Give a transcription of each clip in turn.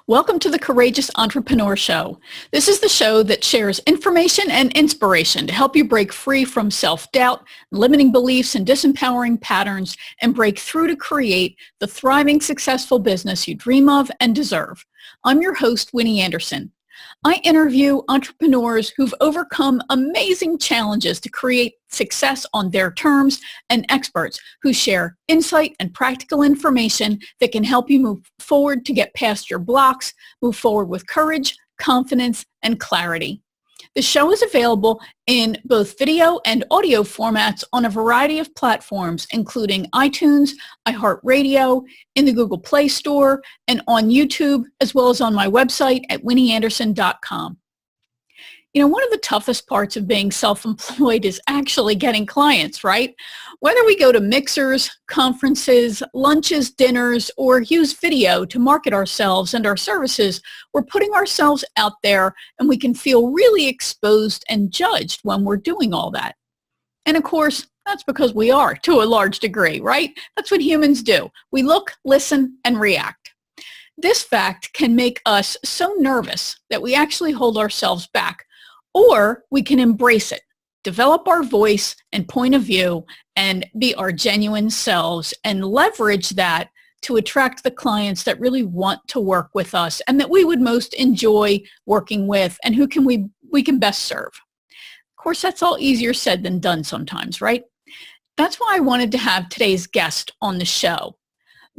Welcome to the Courageous Entrepreneur Show. This is the show that shares information and inspiration to help you break free from self-doubt, limiting beliefs, and disempowering patterns, and break through to create the thriving, successful business you dream of and deserve. I'm your host, Winnie Anderson. I interview entrepreneurs who've overcome amazing challenges to create success on their terms, and experts who share insight and practical information that can help you move forward to get past your blocks, move forward with courage, confidence, and clarity. The show is available in both video and audio formats on a variety of platforms, including iTunes, iHeartRadio, in the Google Play Store, and on YouTube, as well as on my website at winnieanderson.com. You know, one of the toughest parts of being self-employed is actually getting clients, right? Whether we go to mixers, conferences, lunches, dinners, or use video to market ourselves and our services, we're putting ourselves out there, and we can feel really exposed and judged when we're doing all that. And of course, that's because we are, to a large degree, right? That's what humans do. We look, listen, and react. This fact can make us so nervous that we actually hold ourselves back. Or we can embrace it, develop our voice and point of view, and be our genuine selves and leverage that to attract the clients that really want to work with us and that we would most enjoy working with and who can we can best serve. Of course, that's all easier said than done sometimes, right? That's why I wanted to have today's guest on the show.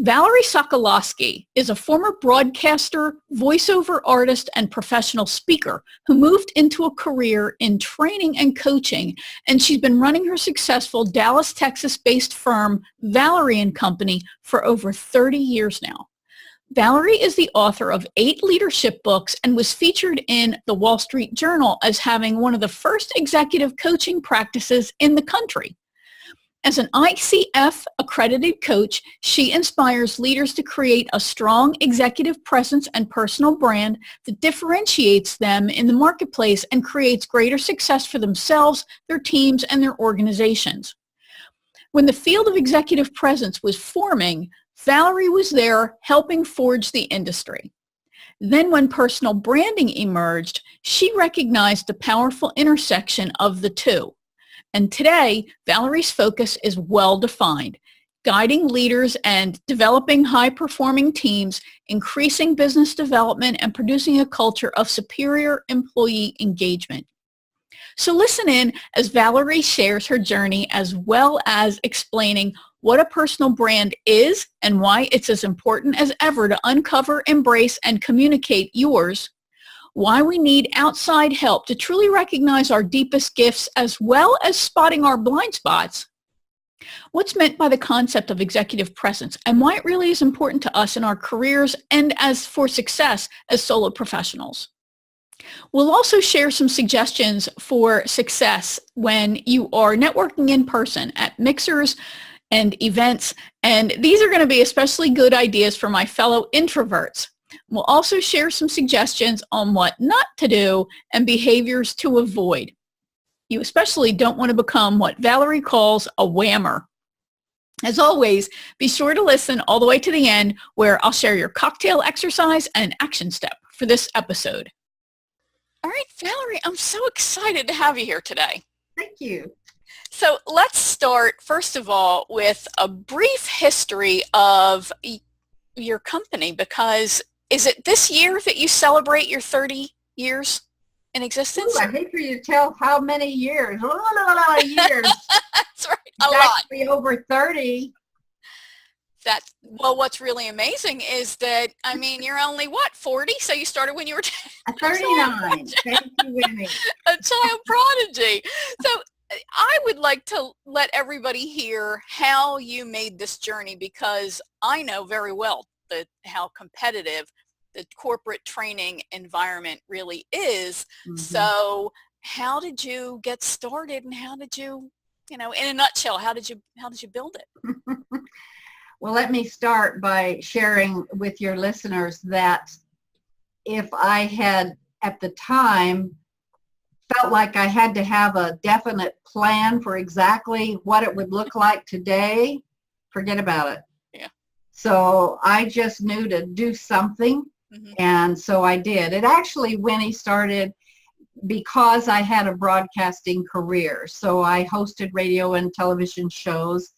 Valerie Sokolosky is a former broadcaster, voiceover artist, and professional speaker who moved into a career in training and coaching, and she's been running her successful Dallas, Texas-based firm, Valerie and Company, for over 30 years now. Valerie is the author of 8 leadership books and was featured in the Wall Street Journal as having one of the first executive coaching practices in the country. As an ICF accredited coach, she inspires leaders to create a strong executive presence and personal brand that differentiates them in the marketplace and creates greater success for themselves, their teams, and their organizations. When the field of executive presence was forming, Valerie was there helping forge the industry. Then when personal branding emerged, she recognized the powerful intersection of the two. And today, Valerie's focus is well-defined, guiding leaders and developing high-performing teams, increasing business development, and producing a culture of superior employee engagement. So listen in as Valerie shares her journey as well as explaining what a personal brand is and why it's as important as ever to uncover, embrace, and communicate yours, why we need outside help to truly recognize our deepest gifts as well as spotting our blind spots, what's meant by the concept of executive presence and why it really is important to us in our careers and as for success as solo professionals. We'll also share some suggestions for success when you are networking in person at mixers and events, and these are going to be especially good ideas for my fellow introverts. We'll also share some suggestions on what not to do and behaviors to avoid. You especially don't want to become what Valerie calls a whammer. As always, be sure to listen all the way to the end where I'll share your cocktail exercise and action step for this episode. All right, Valerie, I'm so excited to have you here today. Thank you. So let's start, first of all, with a brief history of your company, because is it this year that you celebrate your 30 years in existence? Ooh, I hate for you to tell how many years. A lot of years. That's right, a It's lot. actually over 30. Well, what's really amazing is that, I mean, you're only, 40? So you started when you were 39. Thank you, Winnie. a child prodigy. So I would like to let everybody hear how you made this journey, because I know very well how competitive the corporate training environment really is. Mm-hmm. So how did you get started, and how did you, in a nutshell, how did you build it? Well, let me start by sharing with your listeners that if I had at the time felt like I had to have a definite plan for exactly what it would look like today, forget about it. Yeah. So I just knew to do something Mm-hmm. And so I did. It actually, Winnie, started because I had a broadcasting career. So I hosted radio and television shows.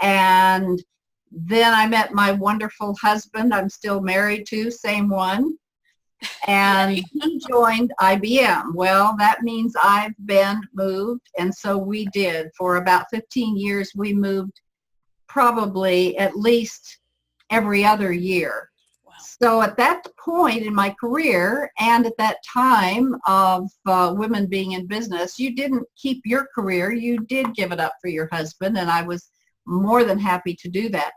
And then I met my wonderful husband, I'm still married to, same one. And he joined IBM. Well, that means I've been moved. And so we did. For about 15 years, we moved probably at least every other year. Wow. So at that point in my career and at that time of women being in business, you didn't keep your career. You did give it up for your husband. And I was more than happy to do that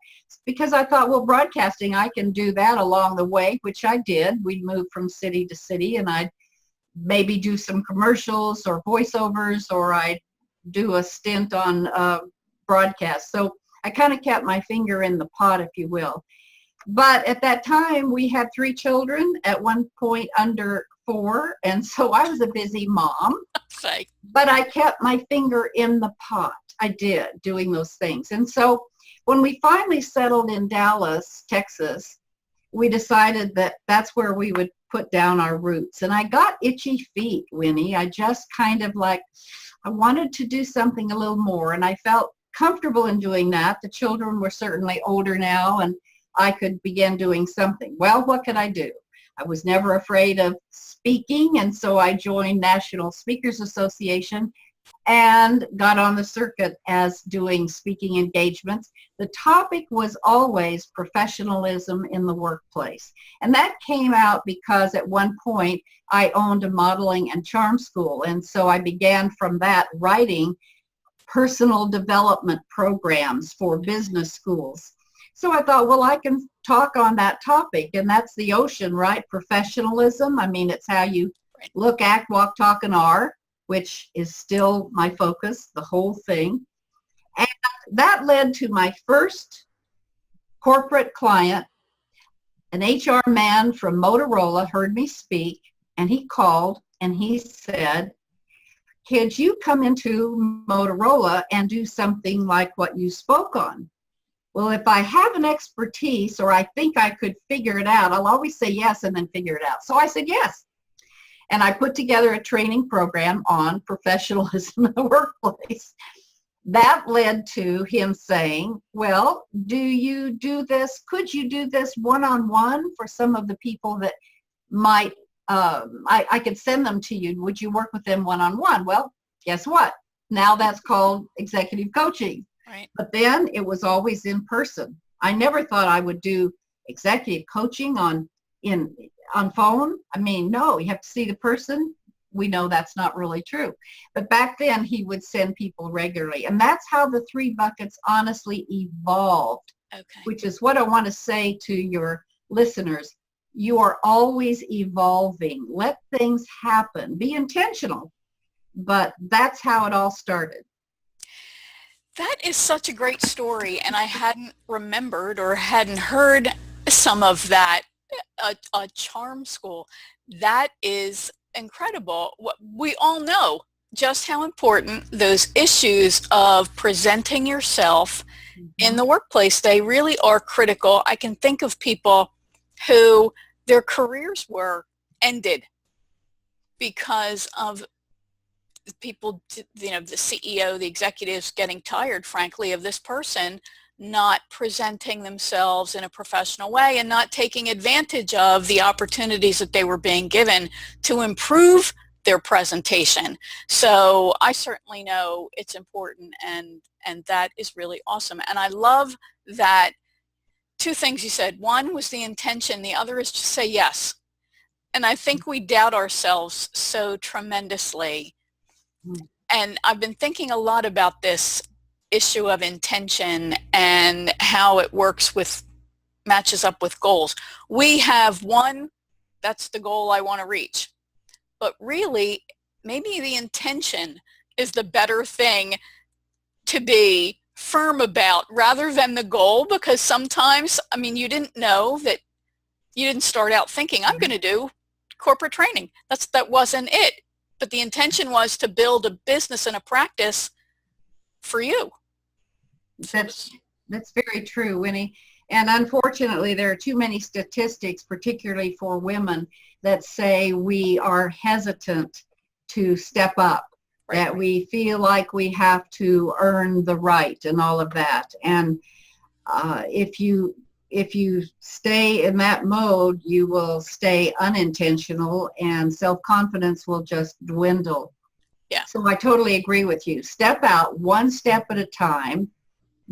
because I thought, well, broadcasting, I can do that along the way, which I did. We'd move from city to city and I'd maybe do some commercials or voiceovers, or I'd do a stint on broadcast. So I kind of kept my finger in the pot, if you will. But at that time, we had 3 children, at one point under 4. And so I was a busy mom. But I kept my finger in the pot. I did, doing those things. And so when we finally settled in Dallas, Texas, we decided that that's where we would put down our roots. And I got itchy feet, Winnie. I just kind of like, I wanted to do something a little more. And I felt comfortable in doing that. The children were certainly older now, and I could begin doing something. Well, what could I do? I was never afraid of speaking, and so I joined National Speakers Association and got on the circuit as doing speaking engagements. The topic was always professionalism in the workplace. And that came out because at one point I owned a modeling and charm school. And so I began from that writing personal development programs for business schools. So I thought, well, I can talk on that topic, and that's the ocean, right? Professionalism. I mean, it's how you look, act, walk, talk, and are, which is still my focus, the whole thing. And that led to my first corporate client. An HR man from Motorola heard me speak, and he called and he said, could you come into Motorola and do something like what you spoke on? Well, if I have an expertise or I think I could figure it out, I'll always say yes and then figure it out. So I said yes. And I put together a training program on professionalism in the workplace. That led to him saying, well, do you do this? Could you do this one-on-one for some of the people that might, I could send them to you. Would you work with them one-on-one? Well, guess what? Now that's called executive coaching. Right. But then it was always in person. I never thought I would do executive coaching on phone. I mean, no, you have to see the person. We know that's not really true. But back then he would send people regularly. And that's how the 3 buckets honestly evolved, which is what I want to say to your listeners. You are always evolving. Let things happen. Be intentional. But that's how it all started. That is such a great story, and I hadn't remembered or hadn't heard some of that. A charm school. That is incredible. We all know just how important those issues of presenting yourself in the workplace, they really are critical. I can think of people who their careers were ended because of people, the CEO, the executives getting tired, frankly, of this person not presenting themselves in a professional way and not taking advantage of the opportunities that they were being given to improve their presentation. So I certainly know it's important, and that is really awesome. And I love that 2 things you said. One was the intention. The other is to say yes. And I think we doubt ourselves so tremendously. And I've been thinking a lot about this issue of intention and how it matches up with goals. We have one, that's the goal I want to reach. But really, maybe the intention is the better thing to be firm about rather than the goal, because sometimes, I mean, you didn't know that, you didn't start out thinking, I'm going to do corporate training. That wasn't it. But the intention was to build a business and a practice for you. That's very true, Winnie. And unfortunately, there are too many statistics, particularly for women, that say we are hesitant to step up, Right. that we feel like we have to earn the right and all of that. And if you stay in that mode, you will stay unintentional and self-confidence will just dwindle. Yeah. So I totally agree with you. Step out one step at a time.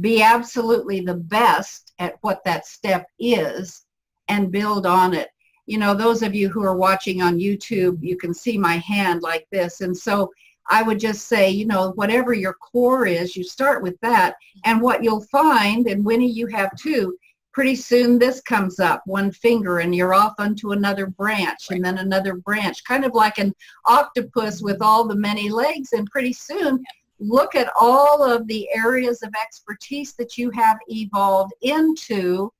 Be absolutely the best at what that step is and build on it. You know, those of you who are watching on YouTube, you can see my hand like this. And so I would just say, you know, whatever your core is, you start with that. And what you'll find, and Winnie, you have too, pretty soon this comes up, one finger, and you're off onto another branch, and then another branch, kind of like an octopus with all the many legs. And pretty soon, look at all of the areas of expertise that you have evolved into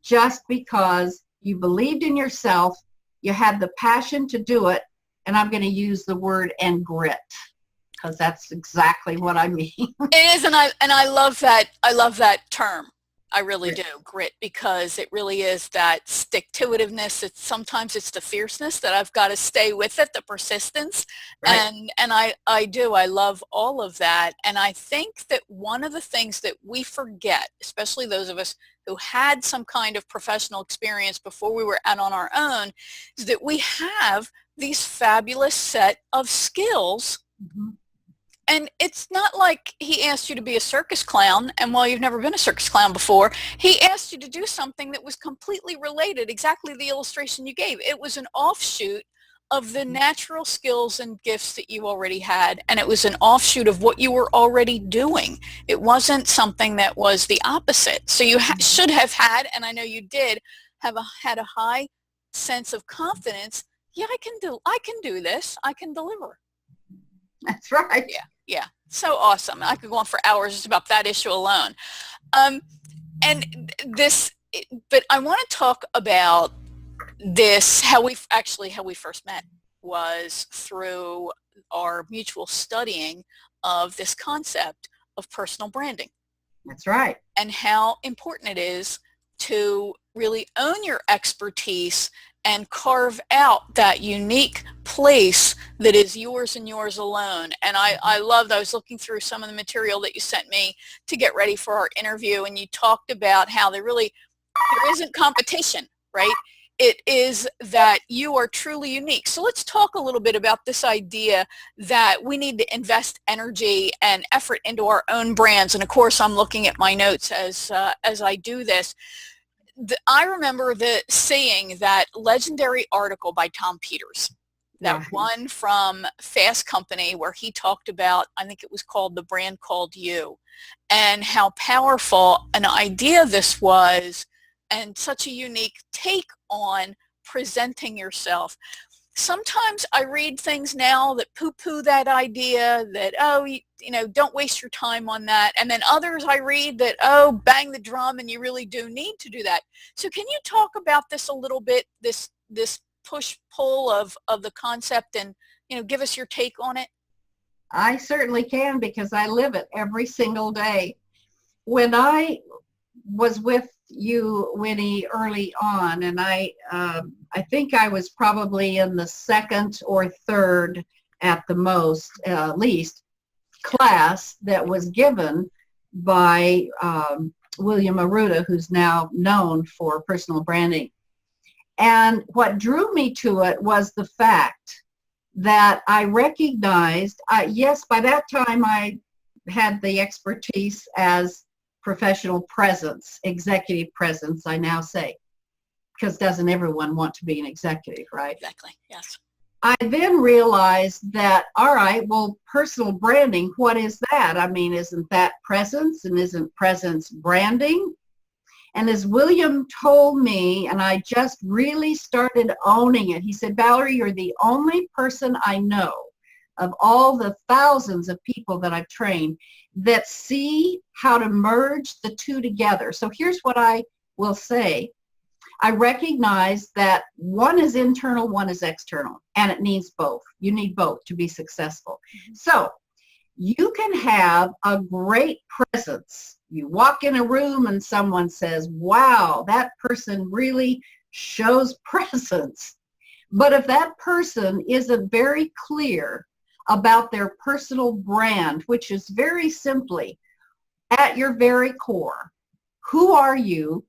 just because you believed in yourself, you had the passion to do it, and I'm going to use the word and grit, because that's exactly what I mean. It is, and I love that. I love that term. I really do, grit, because it really is that stick-to-itiveness. Sometimes it's the fierceness that I've got to stay with it, the persistence, Right. and I do. I love all of that, and I think that one of the things that we forget, especially those of us who had some kind of professional experience before we were out on our own, is that we have these fabulous set of skills. Mm-hmm. And it's not like he asked you to be a circus clown, and while you've never been a circus clown before, he asked you to do something that was completely related, exactly the illustration you gave. It was an offshoot of the natural skills and gifts that you already had, and it was an offshoot of what you were already doing. It wasn't something that was the opposite. So you should have had, and I know you did, had a high sense of confidence. Yeah, I can do this. I can deliver. That's right. Yeah. Yeah, so awesome. I could go on for hours just about that issue alone. And this, but I want to talk about this, how we first met was through our mutual studying of this concept of personal branding. That's right. And how important it is to really own your expertise and carve out that unique place that is yours and yours alone. And I loved, I was looking through some of the material that you sent me to get ready for our interview, and you talked about how there isn't competition, right? It is that you are truly unique. So let's talk a little bit about this idea that we need to invest energy and effort into our own brands. And of course, I'm looking at my notes as I do this. I remember seeing that legendary article by Tom Peters, that one from Fast Company, where he talked about, I think it was called The Brand Called You, and how powerful an idea this was, and such a unique take on presenting yourself. Sometimes I read things now that poo-poo that idea, that, oh, you know, don't waste your time on that. And then others I read that, oh, bang the drum and you really do need to do that. So can you talk about this a little bit, this push-pull of the concept, and, you know, give us your take on it? I certainly can, because I live it every single day. When I was with you, Winnie, early on, and I think I was probably in the second or third at the most, least, class that was given by William Arruda, who's now known for personal branding. And what drew me to it was the fact that I recognized, yes, by that time I had the expertise as professional presence, executive presence, I now say, because doesn't everyone want to be an executive, right? Exactly, yes. I then realized that, all right, well, personal branding, what is that? I mean, isn't that presence, and isn't presence branding? And as William told me, and I just really started owning it, he said, Valerie, you're the only person I know of all the thousands of people that I've trained that see how to merge the two together. So here's what I will say. I recognize that one is internal, one is external, and it needs both. You need both to be successful. Mm-hmm. So You can have a great presence. You walk in a room and someone says, wow, that person really shows presence. But if that person isn't very clear about their personal brand, which is very simply at your very core, who are you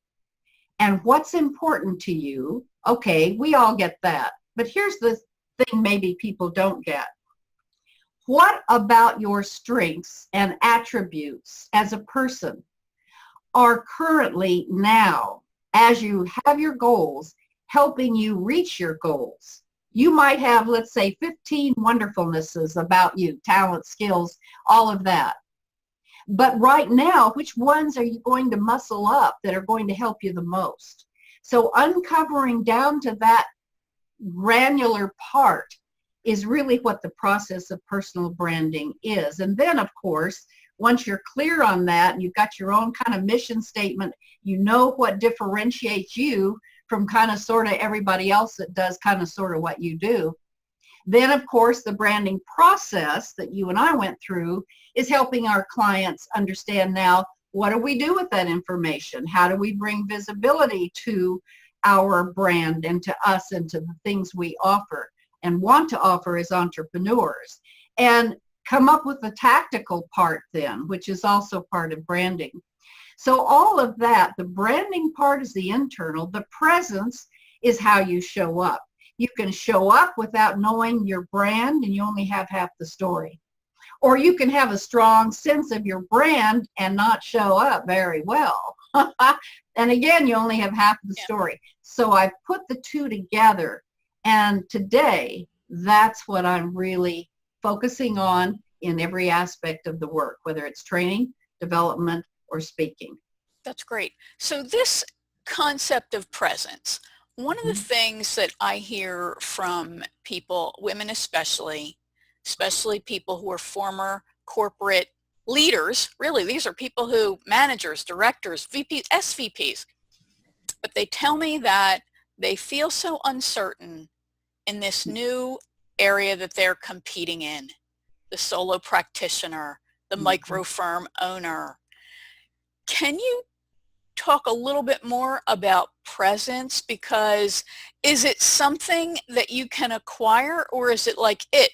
and what's important to you? Okay, we all get that. But here's the thing maybe people don't get. What about your strengths and attributes as a person are currently now, as you have your goals, helping you reach your goals? You might have, let's say, 15 wonderfulnesses about you, talent, skills, all of that. But right now, which ones are you going to muscle up that are going to help you the most? So uncovering down to that granular part is really what the process of personal branding is. And then, of course, once you're clear on that and you've got your own kind of mission statement, you know what differentiates you from kind of sort of everybody else that does kind of sort of what you do. Then, of course, the branding process that you and I went through is helping our clients understand now, what do we do with that information? How do we bring visibility to our brand and to us and to the things we offer and want to offer as entrepreneurs? And come up with the tactical part then, which is also part of branding. So all of that, the branding part is the internal. The presence is how you show up. You can show up without knowing your brand and you only have half the story. Or you can have a strong sense of your brand and not show up very well. And again, you only have half the story. So I put the two together. And today, that's what I'm really focusing on in every aspect of the work, whether it's training, development, or speaking. That's great. So this concept of presence, one of the things that I hear from people, women especially people who are former corporate leaders, really, these are people who, managers, directors, VPs, SVPs, but they tell me that they feel so uncertain in this new area that they're competing in, the solo practitioner, the micro firm owner. Can you talk a little bit more about presence? Because is it something that you can acquire, or is it like it,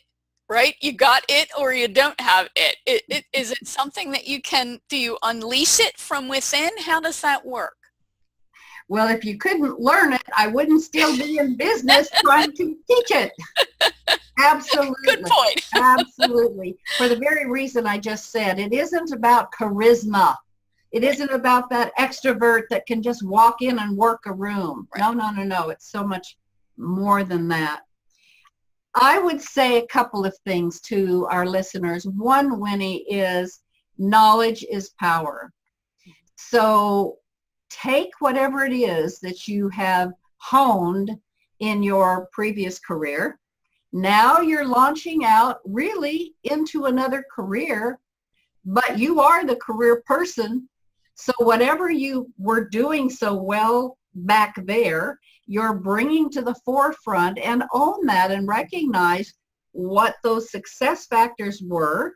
right? You got it or you don't have it. Is it something that you can, do you unleash it from within? How does that work? Well, if you couldn't learn it, I wouldn't still be in business trying to teach it. Absolutely. Good point. Absolutely. For the very reason I just said, it isn't about charisma. It isn't about that extrovert that can just walk in and work a room. Right. No. It's so much more than that. I would say a couple of things to our listeners. One, Winnie, is knowledge is power. So take whatever it is that you have honed in your previous career. Now you're launching out really into another career, but you are the career person. So whatever you were doing so well back there, you're bringing to the forefront, and own that and recognize what those success factors were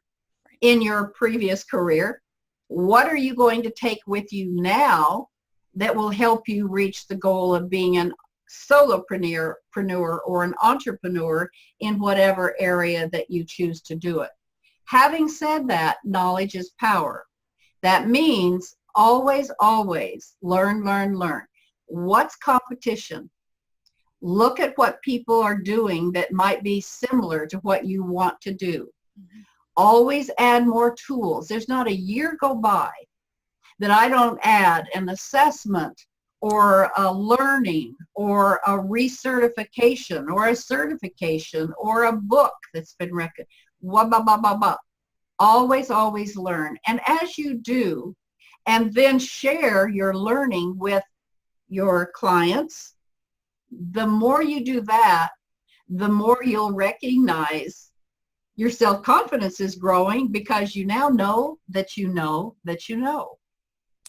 in your previous career. What are you going to take with you now that will help you reach the goal of being an solopreneur or an entrepreneur in whatever area that you choose to do it? Having said that, knowledge is power. That means always learn. What's competition? Look at what people are doing that might be similar to what you want to do. Mm-hmm. Always add more tools. There's not a year go by that I don't add an assessment or a learning or a recertification or a certification or a book that's been recommended. Always learn. And as you do, and then share your learning with your clients, the more you do that, the more you'll recognize your self-confidence is growing, because you now know that you know that you know.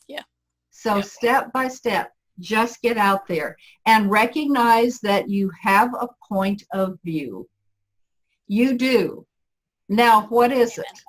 Yeah. So step by step, just get out there and recognize that you have a point of view. You do. Now, what is it?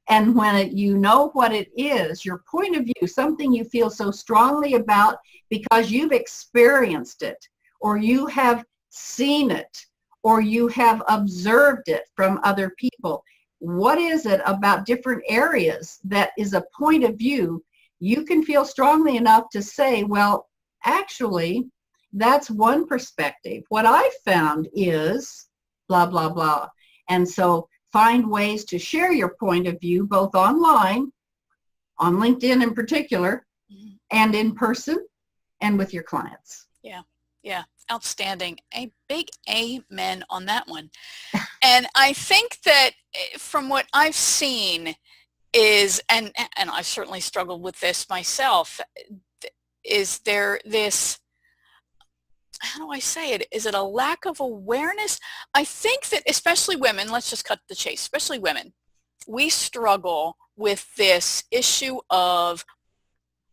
And when you know what it is, your point of view, something you feel so strongly about because you've experienced it, or you have seen it, or you have observed it from other people. What is it about different areas that is a point of view you can feel strongly enough to say, well, actually, that's one perspective. What I found is blah, blah, blah. And so find ways to share your point of view, both online, on LinkedIn in particular, and in person, and with your clients. Yeah, yeah, outstanding. A big amen on that one. And I think that from what I've seen is, and I've certainly struggled with this myself, is there this, how do I say it? Is it a lack of awareness? I think that especially women, let's just cut to the chase, especially women, we struggle with this issue of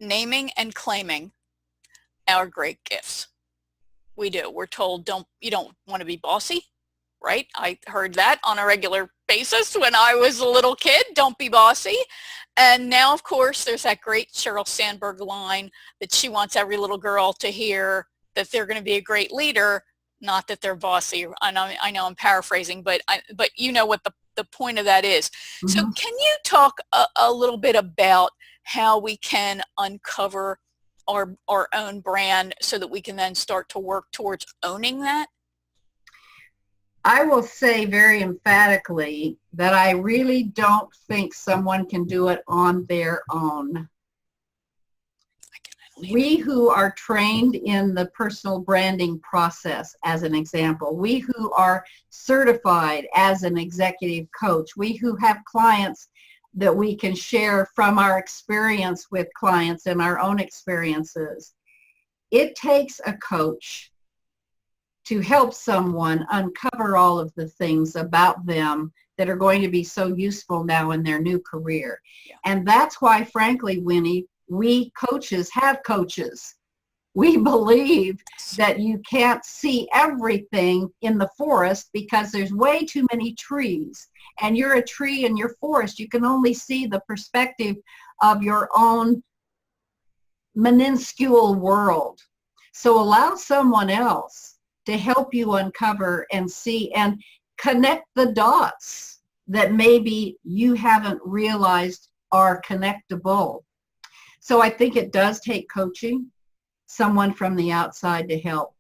naming and claiming our great gifts. We do. We're told, you don't want to be bossy, right? I heard that on a regular basis when I was a little kid, don't be bossy. And now, of course, there's that great Sheryl Sandberg line that she wants every little girl to hear, that they're going to be a great leader, not that they're bossy. I know I'm paraphrasing, but you know what the point of that is. Mm-hmm. So can you talk a little bit about how we can uncover our own brand so that we can then start to work towards owning that? I will say very emphatically that I really don't think someone can do it on their own. We who are trained in the personal branding process, as an example, we who are certified as an executive coach, we who have clients that we can share from our experience with clients and our own experiences. It takes a coach to help someone uncover all of the things about them that are going to be so useful now in their new career. Yeah. And that's why, frankly, Winnie, we coaches have coaches. We believe that you can't see everything in the forest because there's way too many trees. And you're a tree in your forest. You can only see the perspective of your own minuscule world. So allow someone else to help you uncover and see and connect the dots that maybe you haven't realized are connectable. So I think it does take coaching, someone from the outside to help.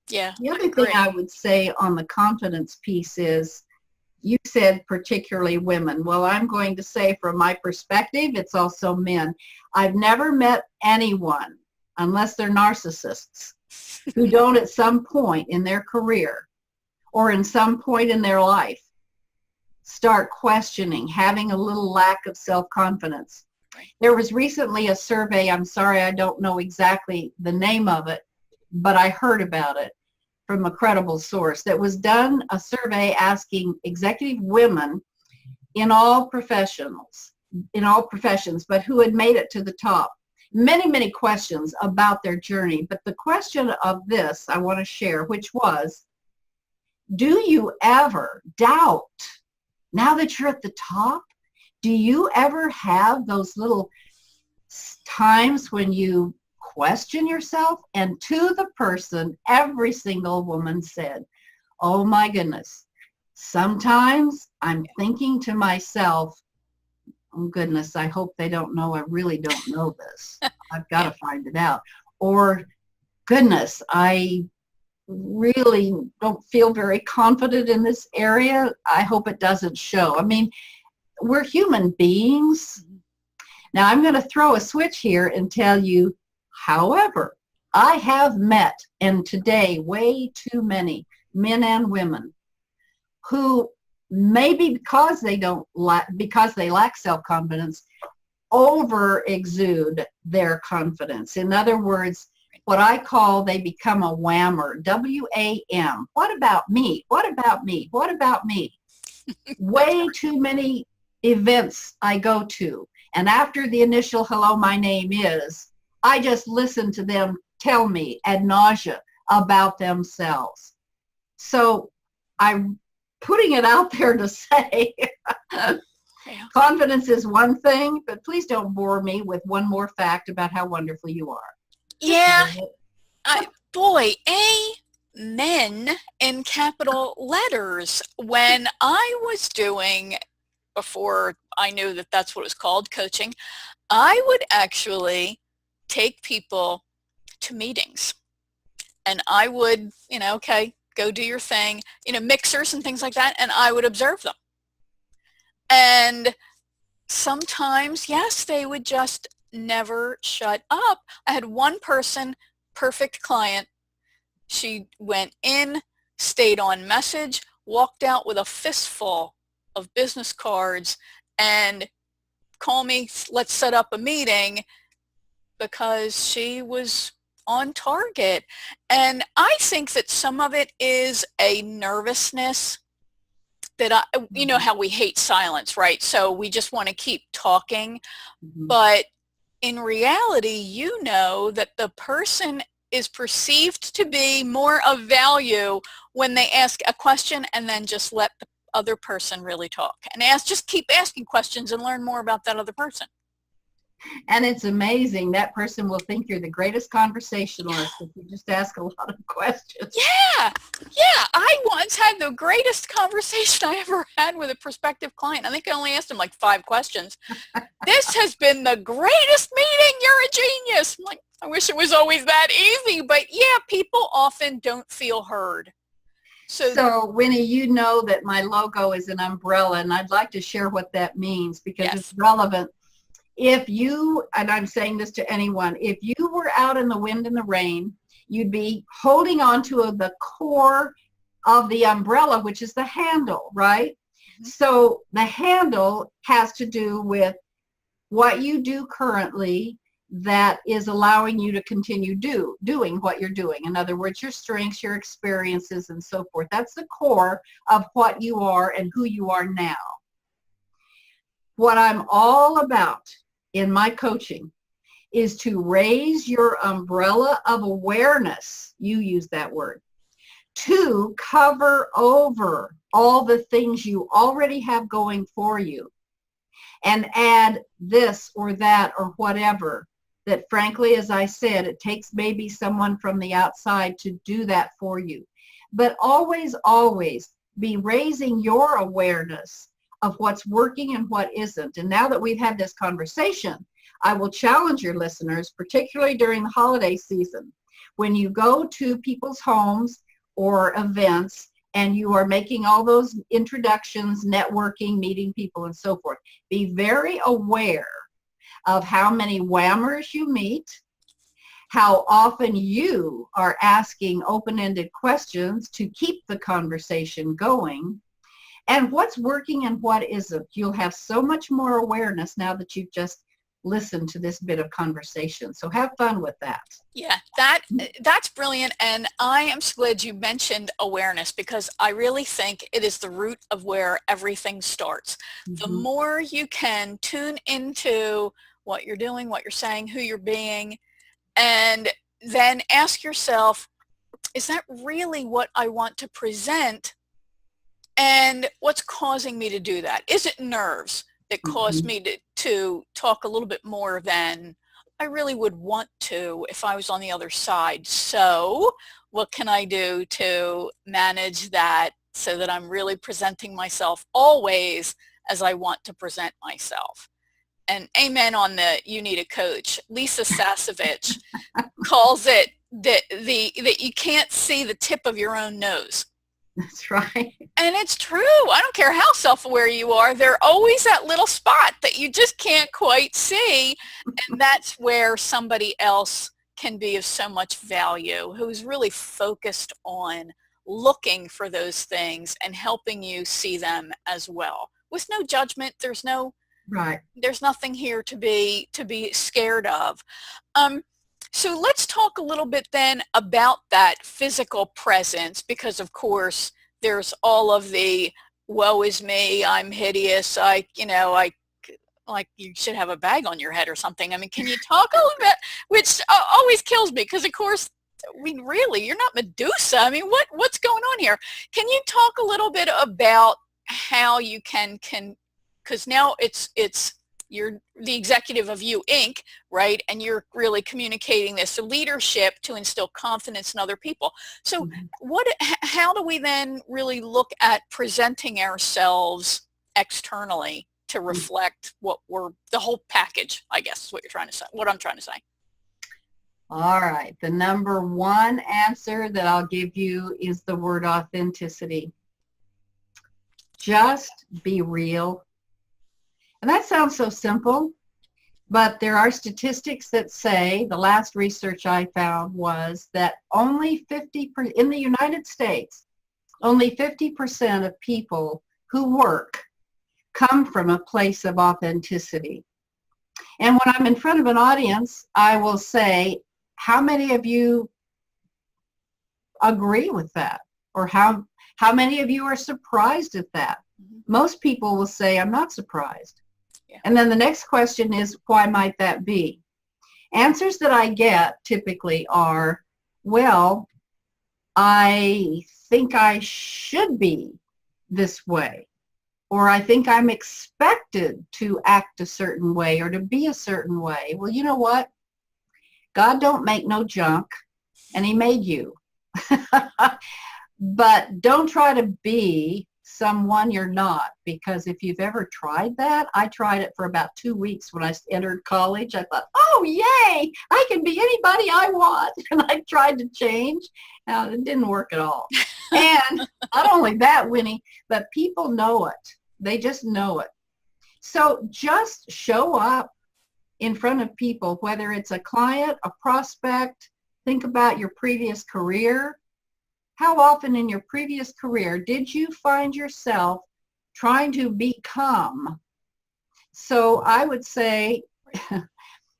Yeah. The other thing I would say on the confidence piece is, you said particularly women. Well, I'm going to say from my perspective, it's also men. I've never met anyone, unless they're narcissists, who don't at some point in their career or in some point in their life start questioning, having a little lack of self-confidence. There was recently a survey, I'm sorry I don't know exactly the name of it, but I heard about it from a credible source, that was done, a survey asking executive women in all professions, but who had made it to the top. Many, many questions about their journey, but the question of this I want to share, which was, do you ever doubt, now that you're at the top, do you ever have those little times when you question yourself? And to the person, every single woman said, oh my goodness, sometimes I'm thinking to myself, oh goodness, I hope they don't know I really don't know this. I've got to find it out. Or, goodness, I really don't feel very confident in this area. I hope it doesn't show. I mean, we're human beings. Now, I'm going to throw a switch here and tell you, however, I have met, and today, way too many men and women who maybe because they lack self-confidence, over exude their confidence. In other words, what I call, they become a whammer, W-A-M. What about me? What about me? What about me? Way too many events I go to, and after the initial hello, my name is, I just listen to them tell me ad nauseam about themselves. So I'm putting it out there to say Yeah. Confidence is one thing, but please don't bore me with one more fact about how wonderful you are. Yeah. Boy, amen in capital letters. When I was doing, before I knew that that's what it was called, coaching, I would actually take people to meetings. And I would, okay, go do your thing, mixers and things like that, and I would observe them. And sometimes, yes, they would just never shut up. I had one person, perfect client. She went in, stayed on message, walked out with a fistful of business cards, and call me, let's set up a meeting, because she was on target. And I think that some of it is a nervousness that you know how we hate silence, right? So we just want to keep talking. Mm-hmm. But in reality, you know that the person is perceived to be more of value when they ask a question and then just let the other person really talk. And just keep asking questions and learn more about that other person. And it's amazing. That person will think you're the greatest conversationalist if you just ask a lot of questions. Yeah. I once had the greatest conversation I ever had with a prospective client. I think I only asked him like 5 questions. This has been the greatest meeting. You're a genius. I'm like, I wish it was always that easy. But yeah, people often don't feel heard. So Winnie, you know that my logo is an umbrella, and I'd like to share what that means because yes. It's relevant. If you, and I'm saying this to anyone, if you were out in the wind and the rain, you'd be holding on to the core of the umbrella, which is the handle, right? Mm-hmm. So the handle has to do with what you do currently that is allowing you to continue doing what you're doing. In other words, your strengths, your experiences, and so forth. That's the core of what you are and who you are now. What I'm all about in my coaching is to raise your umbrella of awareness, you use that word, to cover over all the things you already have going for you and add this or that or whatever that, frankly, as I said, it takes maybe someone from the outside to do that for you. But always, always be raising your awareness of what's working and what isn't. And now that we've had this conversation, I will challenge your listeners, particularly during the holiday season, when you go to people's homes or events and you are making all those introductions, networking, meeting people, and so forth, be very aware of how many whammers you meet, how often you are asking open-ended questions to keep the conversation going, and what's working and what isn't. You'll have so much more awareness now that you've just listened to this bit of conversation. So have fun with that. Yeah, that's brilliant. And I am so glad you mentioned awareness, because I really think it is the root of where everything starts. Mm-hmm. The more you can tune into what you're doing, what you're saying, who you're being, and then ask yourself, is that really what I want to present? And what's causing me to do that? Is it nerves that cause me to talk a little bit more than I really would want to if I was on the other side? So what can I do to manage that so that I'm really presenting myself always as I want to present myself? And amen on the you need a coach. Lisa Sasevich calls it that you can't see the tip of your own nose. That's right. And it's true. I don't care how self-aware you are. There's always that little spot that you just can't quite see. And that's where somebody else can be of so much value, who's really focused on looking for those things and helping you see them as well. With no judgment, there's nothing here to be scared of. So let's talk a little bit then about that physical presence, because of course there's all of the woe is me, I'm hideous, I like you should have a bag on your head or something. I mean, can you talk a little bit, which always kills me, because of course, I mean, really, you're not Medusa. I mean, what's going on here? Can you talk a little bit about how you can because now it's you're the executive of You Inc., right? And you're really communicating this leadership to instill confidence in other people. So how do we then really look at presenting ourselves externally to reflect what we're, the whole package, I guess is what you're trying to say, what I'm trying to say. All right. The number one answer that I'll give you is the word authenticity. Just be real. And that sounds so simple, but there are statistics that say, the last research I found was that only 50%, in the United States, only 50% of people who work come from a place of authenticity. And when I'm in front of an audience, I will say, how many of you agree with that? Or how many of you are surprised at that? Most people will say, I'm not surprised. Yeah. And then the next question is, why might that be? Answers that I get typically are, well, I think I should be this way, or I think I'm expected to act a certain way or to be a certain way. Well, you know what? God don't make no junk, and he made you. But don't try to be someone you're not, because if you've ever tried that, I tried it for about 2 weeks when I entered college. I thought, oh, yay, I can be anybody I want. And I tried to change. Now, it didn't work at all. And not only that, Winnie, but people know it. They just know it. So just show up in front of people, whether it's a client, a prospect. Think about your previous career. How often in your previous career did you find yourself trying to become? So I would say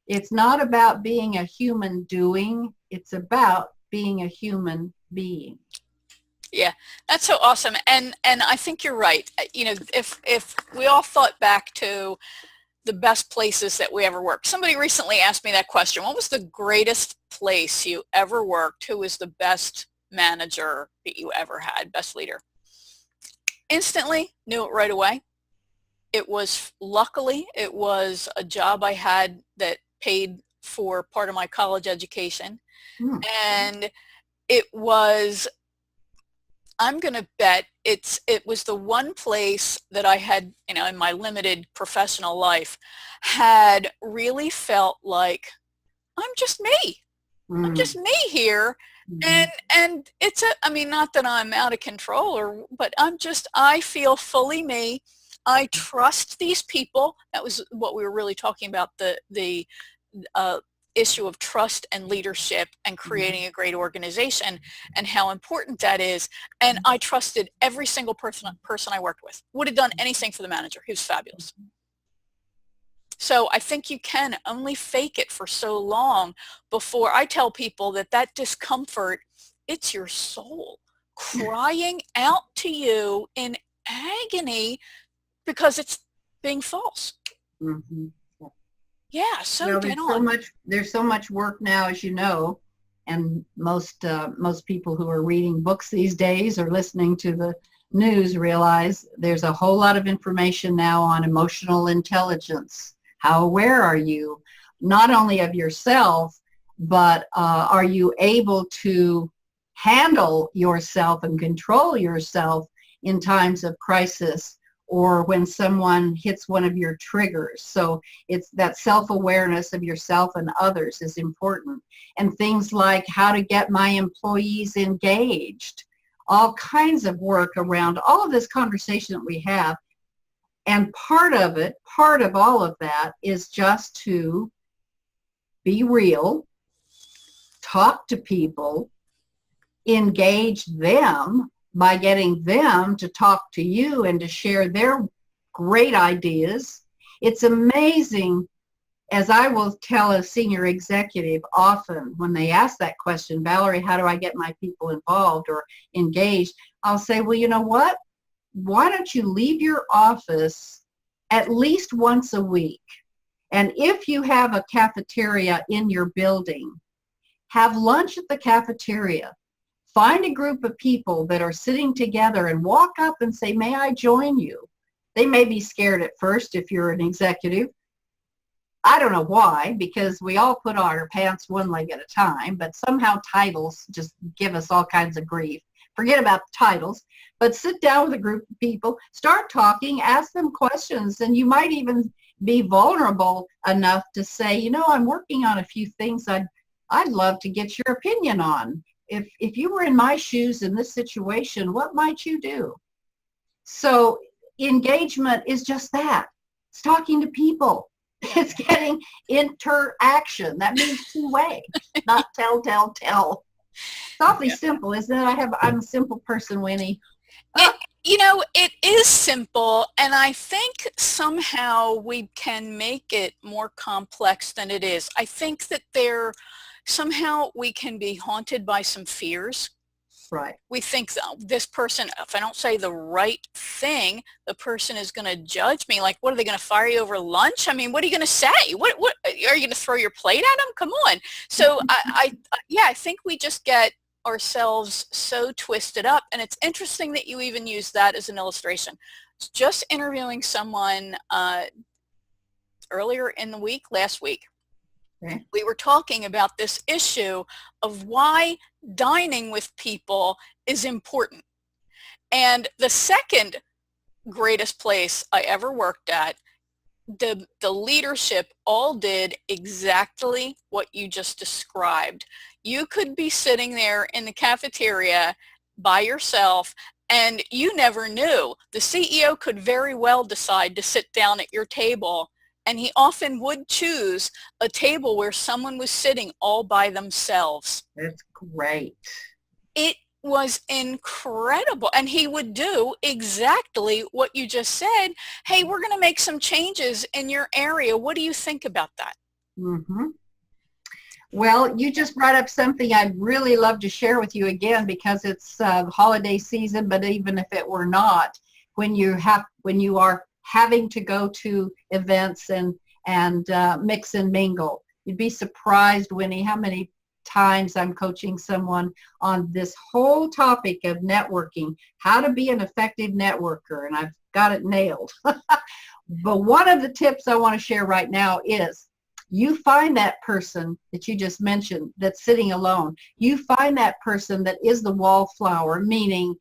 it's not about being a human doing, it's about being a human being. Yeah, that's so awesome. And I think you're right. You know, if we all thought back to the best places that we ever worked. Somebody recently asked me that question. What was the greatest place you ever worked? Who was the best manager that you ever had, best leader? Instantly knew it right away. It was, luckily, it was a job I had that paid for part of my college education. And it was, I'm going to bet it was the one place that I had, you know, in my limited professional life, had really felt like I'm just me. I'm just me here. And it's I mean, not that I'm out of control, but I feel fully me. I trust these people. That was what we were really talking about, the issue of trust and leadership and creating a great organization and how important that is. And I trusted every single person I worked with. Would have done anything for the manager. He was fabulous. So I think you can only fake it for so long before. I tell people that discomfort, it's your soul crying out to you in agony because it's being false. Yeah, so there's so much work now, as you know, and most people who are reading books these days or listening to the news realize there's a whole lot of information now on emotional intelligence. How aware are you, not only of yourself, but are you able to handle yourself and control yourself in times of crisis, or when someone hits one of your triggers? So it's that self-awareness of yourself and others is important. And things like how to get my employees engaged, all kinds of work around all of this conversation that we have. And part of all of that is just to be real, talk to people, engage them by getting them to talk to you and to share their great ideas. It's amazing, as I will tell a senior executive often when they ask that question, Valerie, how do I get my people involved or engaged? I'll say, well, you know what? Why don't you leave your office at least once a week? And if you have a cafeteria in your building, have lunch at the cafeteria. Find a group of people that are sitting together and walk up and say, may I join you? They may be scared at first if you're an executive. I don't know why, because we all put on our pants one leg at a time, but somehow titles just give us all kinds of grief. Forget about the titles, but sit down with a group of people, start talking, ask them questions, and you might even be vulnerable enough to say, you know, I'm working on a few things I'd love to get your opinion on. If you were in my shoes in this situation, what might you do? So engagement is just that. It's talking to people. It's getting interaction. That means two-way, not tell. It's awfully simple, isn't it? I'm a simple person, Winnie. It is simple, and I think somehow we can make it more complex than it is. I think that somehow we can be haunted by some fears. Right. We think this person, if I don't say the right thing, the person is going to judge me. Like, what are they going to fire you over lunch? I mean, what are you going to say? What are you going to throw your plate at them? Come on. So I think we just get ourselves so twisted up. And it's interesting that you even use that as an illustration. Just interviewing someone earlier in the week, last week. Okay. We were talking about this issue of why dining with people is important. And the second greatest place I ever worked at, the leadership all did exactly what you just described. You could be sitting there in the cafeteria by yourself, and you never knew. The CEO could very well decide to sit down at your table, and he often would choose a table where someone was sitting all by themselves. That's great. It was incredible. And he would do exactly what you just said. Hey, we're going to make some changes in your area. What do you think about that? Mm-hmm. Well, you just brought up something I'd really love to share with you again, because it's holiday season, but even if it were not, when you are having to go to events and mix and mingle. You'd be surprised, Winnie, how many times I'm coaching someone on this whole topic of networking, how to be an effective networker, and I've got it nailed. But one of the tips I want to share right now is you find that person that you just mentioned that's sitting alone. You find that person that is the wallflower, meaning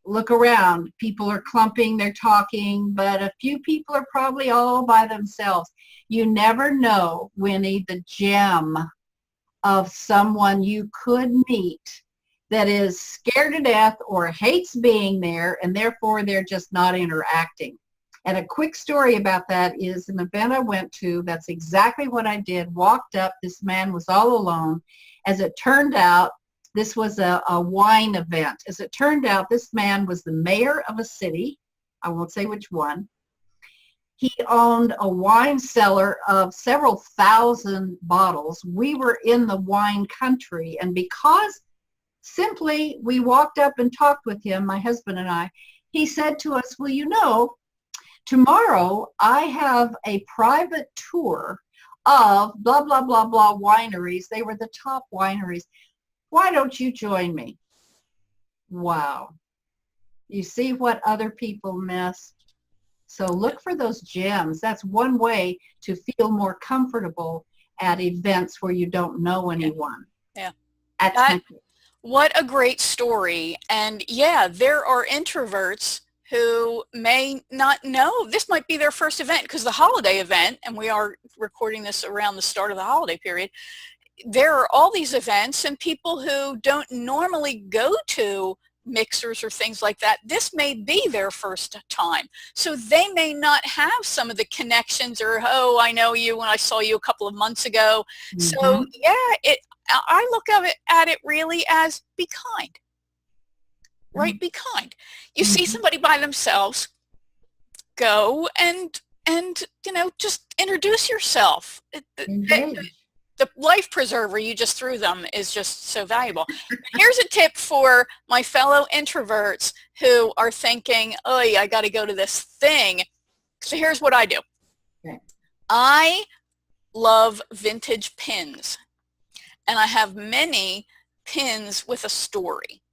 look around. People are clumping, they're talking, but a few people are probably all by themselves. You never know, Winnie, the gem of someone you could meet that is scared to death or hates being there, and therefore they're just not interacting. And a quick story about that is an event I went to. That's exactly what I did. Walked up, this man was all alone. As it turned out, this was a wine event. As it turned out, this man was the mayor of a city. I won't say which one. He owned a wine cellar of several thousand bottles. We were in the wine country, and because simply we walked up and talked with him, my husband and I, he said to us, well, you know, tomorrow I have a private tour of blah, blah, blah, blah wineries. They were the top wineries. Why don't you join me? Wow. You see what other people miss? So look for those gems. That's one way to feel more comfortable at events where you don't know anyone. Yeah. What a great story. And yeah, there are introverts who may not know. This might be their first event, because the holiday event, and we are recording this around the start of the holiday period, there are all these events, and people who don't normally go to mixers or things like that, this may be their first time. So they may not have some of the connections, or, oh, I know you when I saw you a couple of months ago. Mm-hmm. So yeah, I look at it really as be kind, right? Mm-hmm. Be kind. You see somebody by themselves, go and just introduce yourself. The life preserver you just threw them is just so valuable. Here's a tip for my fellow introverts who are thinking, oh, I got to go to this thing. So here's what I do. Okay. I love vintage pins, and I have many pins with a story.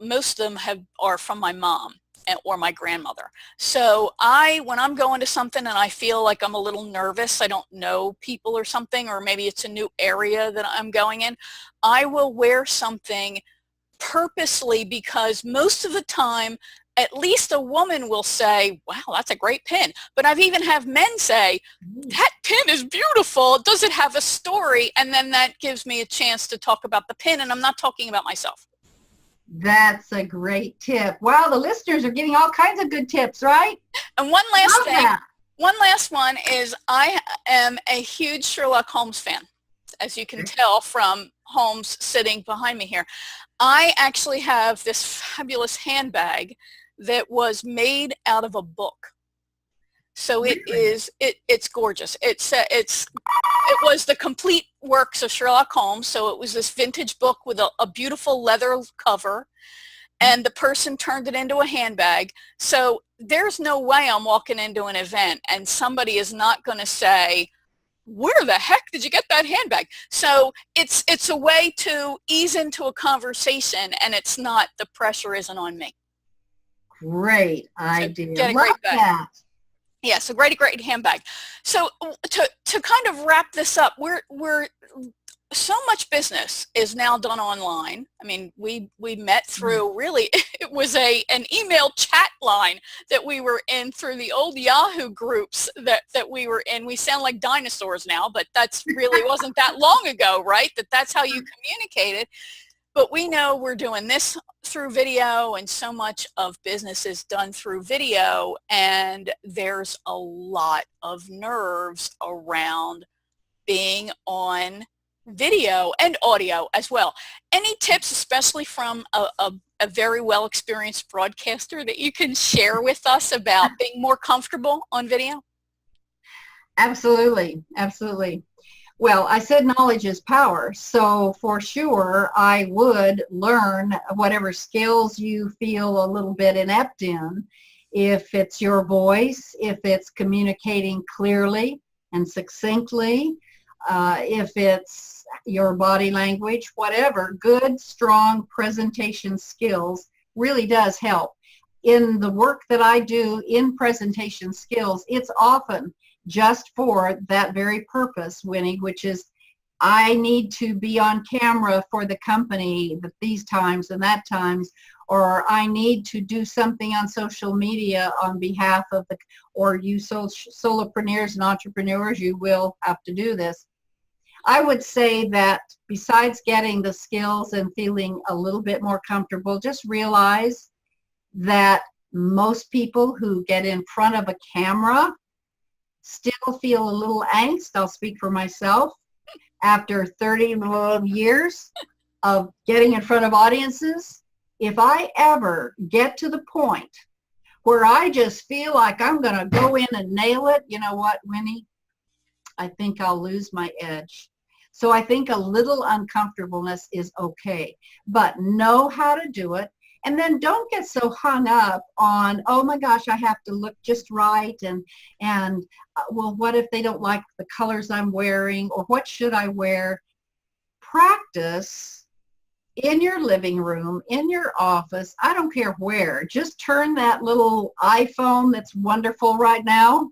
Most of them are from my mom. or my grandmother. So when I'm going to something and I feel like I'm a little nervous, I don't know people or something, or maybe it's a new area that I'm going in, I will wear something purposely, because most of the time, at least a woman will say, wow, that's a great pin. But I've even have men say, that pin is beautiful. Does it have a story? And then that gives me a chance to talk about the pin, and I'm not talking about myself. That's a great tip. Wow, the listeners are getting all kinds of good tips, right? And one last Love thing, that. one last one is I am a huge Sherlock Holmes fan, as you can tell from Holmes sitting behind me here. I actually have this fabulous handbag that was made out of a book. So it's gorgeous. It was the complete works of Sherlock Holmes. So it was this vintage book with a beautiful leather cover, and the person turned it into a handbag. So there's no way I'm walking into an event and somebody is not going to say, where the heck did you get that handbag? So it's a way to ease into a conversation, and it's not, the pressure isn't on me. Great idea. Get a Love great bag. that. Yeah, so great handbag. So to kind of wrap this up, we're so much business is now done online. I mean, we met through, really, it was an email chat line that we were in through the old Yahoo groups that we were in. We sound like dinosaurs now, but that's really wasn't that long ago, right? That's how you communicated. But we know we're doing this through video, and so much of business is done through video, and there's a lot of nerves around being on video and audio as well. Any tips, especially from a very well-experienced broadcaster, that you can share with us about being more comfortable on video? Absolutely. Absolutely. Well, I said knowledge is power. So for sure, I would learn whatever skills you feel a little bit inept in. If it's your voice, if it's communicating clearly and succinctly, if it's your body language, whatever, good, strong presentation skills really does help. In the work that I do in presentation skills, it's often just for that very purpose, Winnie, which is I need to be on camera for the company at these times and that times, or I need to do something on social media on behalf of or you solopreneurs and entrepreneurs, you will have to do this. I would say that besides getting the skills and feeling a little bit more comfortable, just realize that most people who get in front of a camera still feel a little angst. I'll speak for myself. After 30 years of getting in front of audiences, if I ever get to the point where I just feel like I'm going to go in and nail it, you know what, Winnie? I think I'll lose my edge. So I think a little uncomfortableness is okay, but know how to do it. And then don't get so hung up on, oh my gosh, I have to look just right. And well, what if they don't like the colors I'm wearing, or what should I wear? Practice in your living room, in your office, I don't care where. Just turn that little iPhone that's wonderful right now,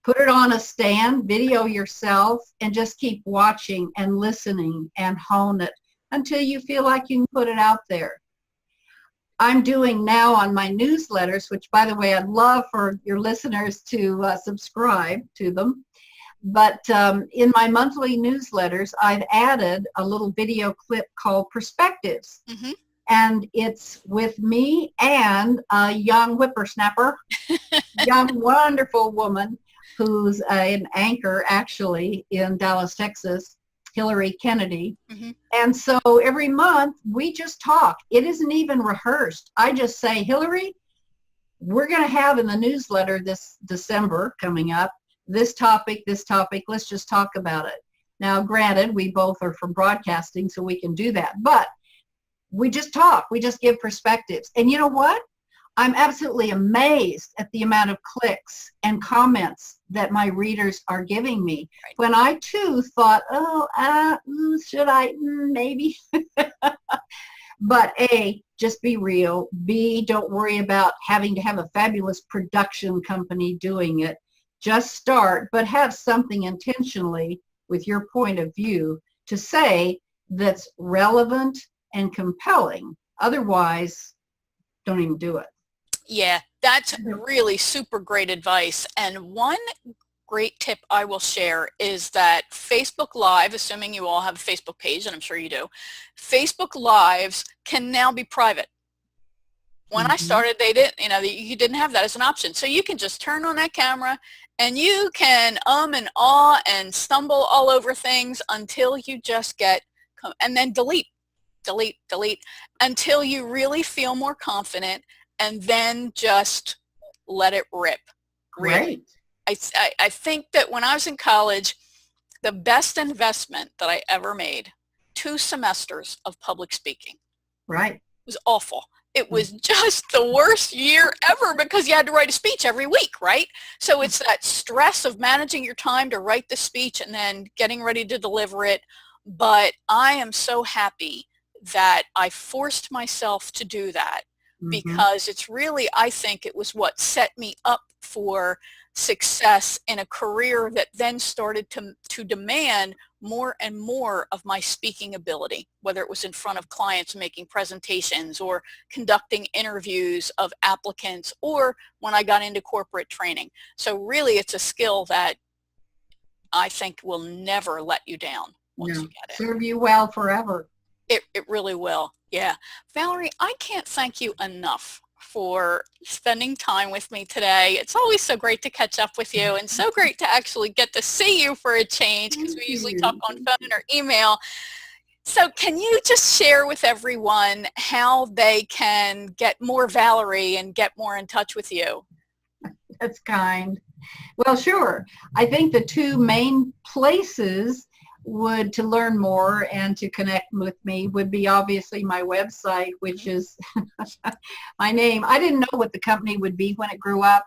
put it on a stand, video yourself, and just keep watching and listening and hone it until you feel like you can put it out there. I'm doing now on my newsletters, which, by the way, I'd love for your listeners to subscribe to them. But in my monthly newsletters, I've added a little video clip called Perspectives. Mm-hmm. And it's with me and a young whippersnapper, young, wonderful woman who's an anchor, actually, in Dallas, Texas, Hillary Kennedy. Mm-hmm. And so every month we just talk. It isn't even rehearsed. I just say, Hillary, we're going to have in the newsletter this December coming up, this topic, let's just talk about it. Now, granted, we both are from broadcasting, so we can do that. But we just talk. We just give perspectives. And you know what? I'm absolutely amazed at the amount of clicks and comments that my readers are giving me. Right. When I, too, thought, should I? Maybe. But A, just be real. B, don't worry about having to have a fabulous production company doing it. Just start, but have something intentionally with your point of view to say that's relevant and compelling. Otherwise, don't even do it. Yeah, that's really super great advice. And one great tip I will share is that Facebook Live, assuming you all have a Facebook page, and I'm sure you do, Facebook Lives can now be private. When I started, they didn't, you didn't have that as an option. So you can just turn on that camera and you can and ah and stumble all over things until you just get, and then delete until you really feel more confident, and then just let it rip. Really. I think that when I was in college, the best investment that I ever made, 2 semesters of public speaking. Right. It was awful. It was just the worst year ever because you had to write a speech every week, right? So it's that stress of managing your time to write the speech and then getting ready to deliver it. But I am so happy that I forced myself to do that because it's really, I think it was what set me up for success in a career that then started to demand more and more of my speaking ability, whether it was in front of clients making presentations or conducting interviews of applicants or when I got into corporate training. So really it's a skill that I think will never let you down once you get it. Serve you well forever. It really will. Yeah. Valerie, I can't thank you enough for spending time with me today. It's always so great to catch up with you and so great to actually get to see you for a change because we usually talk on phone or email. So can you just share with everyone how they can get more Valerie and get more in touch with you? That's kind. Well, sure. I think the 2 main places to learn more and to connect with me would be obviously my website, which is my name. I didn't know what the company would be when it grew up.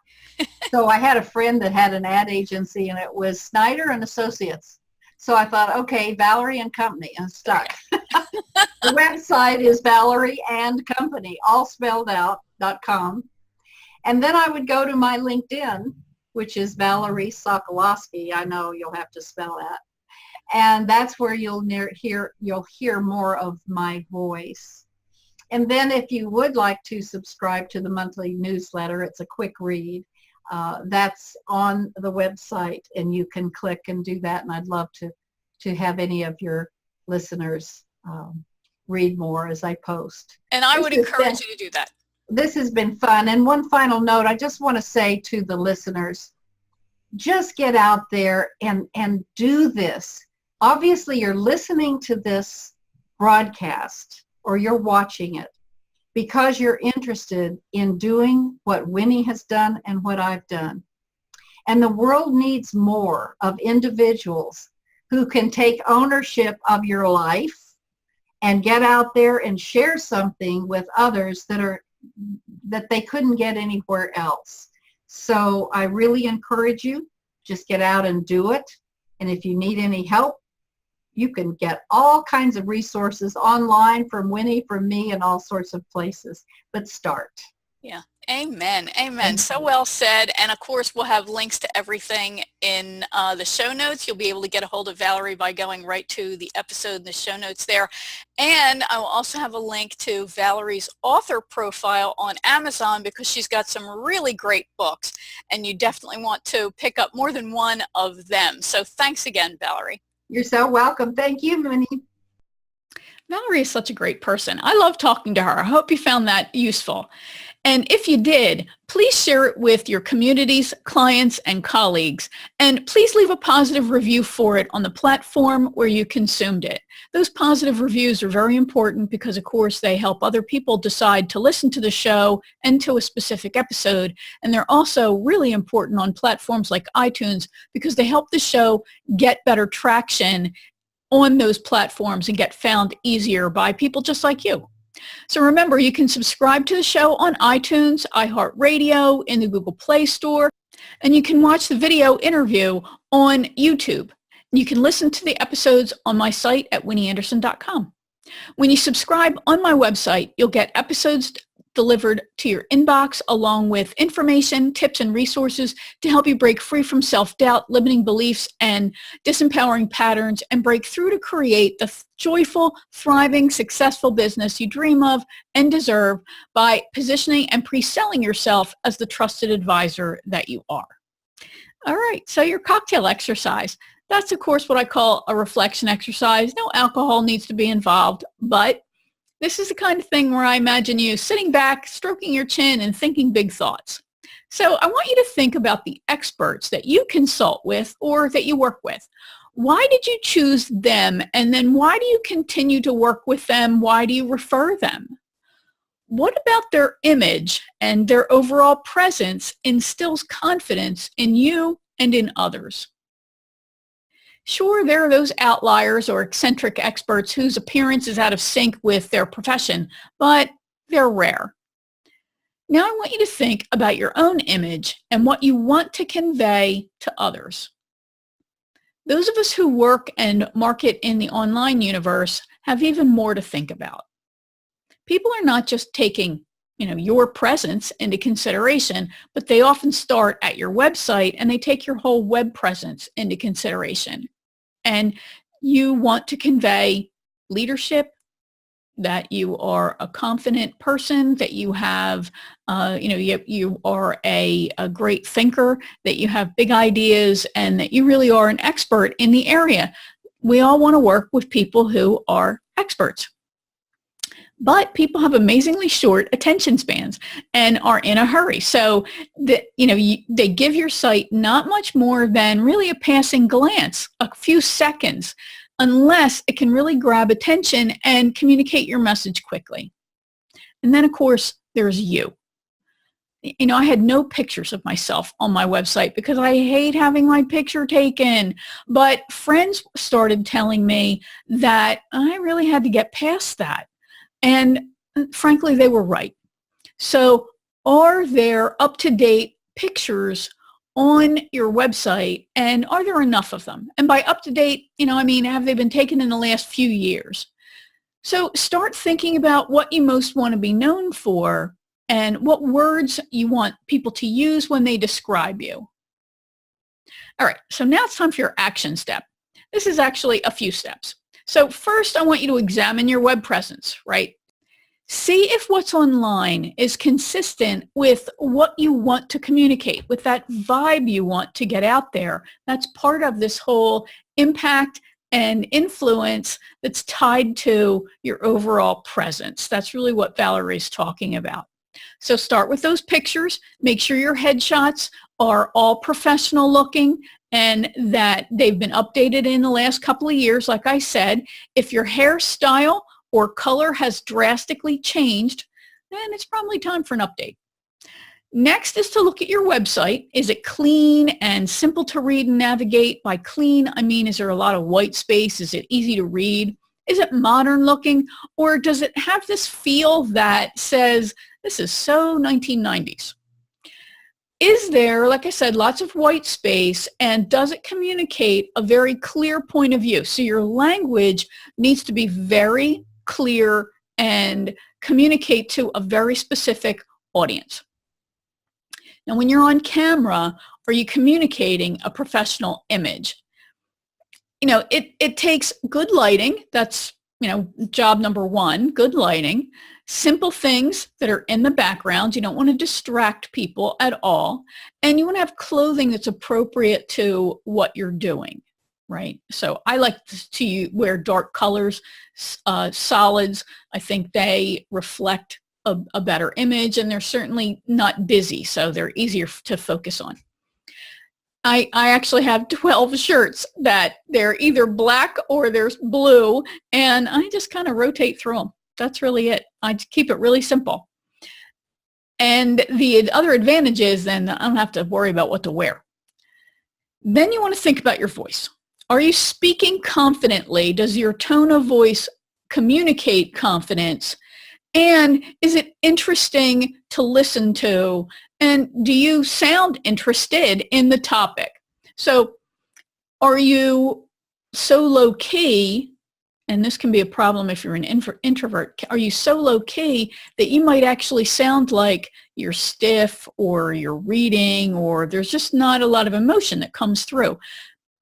So I had a friend that had an ad agency and it was Snyder and Associates. So I thought, okay, Valerie and Company, I'm stuck. The website is Valerie and Company, all spelled out, .com. And then I would go to my LinkedIn, which is Valerie Sokolosky. I know you'll have to spell that. And that's where you'll hear more of my voice. And then if you would like to subscribe to the monthly newsletter, it's a quick read. That's on the website, and you can click and do that. And I'd love to have any of your listeners read more as I post. And I would encourage you to do that. This has been fun. And one final note, I just want to say to the listeners, just get out there and do this. Obviously, you're listening to this broadcast or you're watching it because you're interested in doing what Winnie has done and what I've done. And the world needs more of individuals who can take ownership of your life and get out there and share something with others that they couldn't get anywhere else. So I really encourage you, just get out and do it. And if you need any help, you can get all kinds of resources online from Winnie, from me, and all sorts of places. But start. Yeah. Amen. Amen. So well said. And of course, we'll have links to everything in the show notes. You'll be able to get a hold of Valerie by going right to the episode in the show notes there. And I will also have a link to Valerie's author profile on Amazon because she's got some really great books. And you definitely want to pick up more than one of them. So thanks again, Valerie. You're so welcome. Thank you, Winnie. Valerie is such a great person. I love talking to her. I hope you found that useful. And if you did, please share it with your communities, clients, and colleagues. And please leave a positive review for it on the platform where you consumed it. Those positive reviews are very important because, of course, they help other people decide to listen to the show and to a specific episode. And they're also really important on platforms like iTunes because they help the show get better traction on those platforms and get found easier by people just like you. So remember, you can subscribe to the show on iTunes, iHeartRadio, in the Google Play Store, and you can watch the video interview on YouTube. You can listen to the episodes on my site at winnieanderson.com. When you subscribe on my website, you'll get episodes delivered to your inbox along with information, tips, and resources to help you break free from self-doubt, limiting beliefs, and disempowering patterns and break through to create the joyful, thriving, successful business you dream of and deserve by positioning and pre-selling yourself as the trusted advisor that you are. All right, so your cocktail exercise. That's, of course, what I call a reflection exercise. No alcohol needs to be involved, but this is the kind of thing where I imagine you sitting back, stroking your chin, and thinking big thoughts. So I want you to think about the experts that you consult with or that you work with. Why did you choose them? And then why do you continue to work with them? Why do you refer them? What about their image and their overall presence instills confidence in you and in others? Sure, there are those outliers or eccentric experts whose appearance is out of sync with their profession, but they're rare. Now I want you to think about your own image and what you want to convey to others. Those of us who work and market in the online universe have even more to think about. People are not just taking, your presence into consideration, but they often start at your website and they take your whole web presence into consideration. And you want to convey leadership, that you are a confident person, that you have, you are a great thinker, that you have big ideas, and that you really are an expert in the area. We all want to work with people who are experts. But people have amazingly short attention spans and are in a hurry. So they give your site not much more than really a passing glance, a few seconds, unless it can really grab attention and communicate your message quickly. And then, of course, there's you. I had no pictures of myself on my website because I hate having my picture taken. But friends started telling me that I really had to get past that. And frankly, they were right. So are there up-to-date pictures on your website, and are there enough of them? And by up-to-date, have they been taken in the last few years? So start thinking about what you most want to be known for and what words you want people to use when they describe you. All right, so now it's time for your action step. This is actually a few steps. So first, I want you to examine your web presence, right? See if what's online is consistent with what you want to communicate, with that vibe you want to get out there. That's part of this whole impact and influence that's tied to your overall presence. That's really what Valerie's talking about. So start with those pictures. Make sure your headshots are all professional looking and that they've been updated in the last couple of years. Like I said, if your hairstyle or color has drastically changed, then it's probably time for an update. Next is to look at your website. Is it clean and simple to read and navigate? By clean, I mean, is there a lot of white space? Is it easy to read? Is it modern looking? Or does it have this feel that says, this is so 1990s? Is there, like I said, lots of white space, and does it communicate a very clear point of view? So your language needs to be very clear and communicate to a very specific audience. Now, when you're on camera, are you communicating a professional image? It takes good lighting. That's, job number one, good lighting. Simple things that are in the background. You don't want to distract people at all. And you want to have clothing that's appropriate to what you're doing, right? So I like to wear dark colors, solids. I think they reflect a better image, and they're certainly not busy, so they're easier to focus on. I actually have 12 shirts that they're either black or there's blue, and I just kind of rotate through them. That's really it. I keep it really simple. And the other advantage is then I don't have to worry about what to wear. Then you want to think about your voice. Are you speaking confidently? Does your tone of voice communicate confidence? And is it interesting to listen to? And do you sound interested in the topic? So are you so low key and this can be a problem if you're an introvert, are you so low key that you might actually sound like you're stiff or you're reading, or there's just not a lot of emotion that comes through?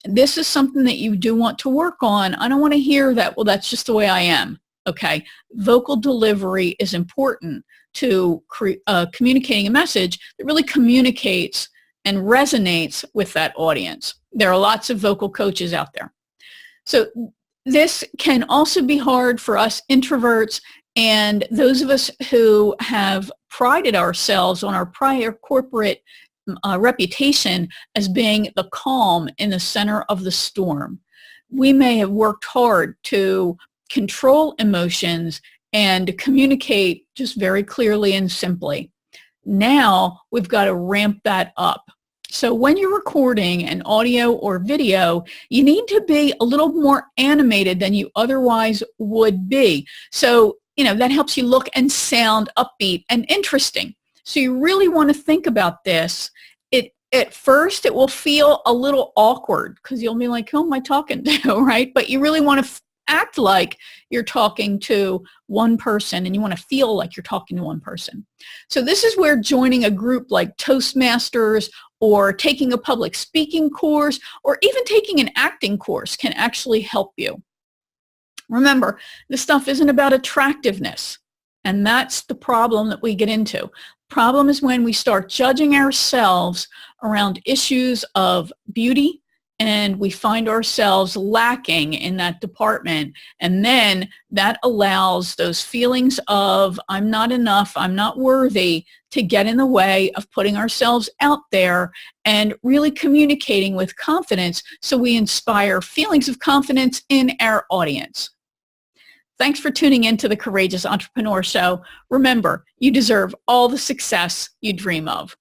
This is something that you do want to work on. I don't want to hear that, well, that's just the way I am. Okay. Vocal delivery is important to communicating a message that really communicates and resonates with that audience. There are lots of vocal coaches out there. So this can also be hard for us introverts and those of us who have prided ourselves on our prior corporate reputation as being the calm in the center of the storm. We may have worked hard to control emotions and communicate just very clearly and simply. Now we've got to ramp that up. So when you're recording an audio or video, you need to be a little more animated than you otherwise would be. So, that helps you look and sound upbeat and interesting. So you really want to think about this. At first, it will feel a little awkward because you'll be like, who am I talking to, right? But you really want to act like you're talking to one person, and you want to feel like you're talking to one person. So this is where joining a group like Toastmasters or taking a public speaking course or even taking an acting course can actually help you. Remember, this stuff isn't about attractiveness, and that's the problem that we get into. Problem is when we start judging ourselves around issues of beauty, and we find ourselves lacking in that department. And then that allows those feelings of I'm not enough, I'm not worthy to get in the way of putting ourselves out there and really communicating with confidence so we inspire feelings of confidence in our audience. Thanks for tuning in to the Courageous Entrepreneur Show. Remember, you deserve all the success you dream of.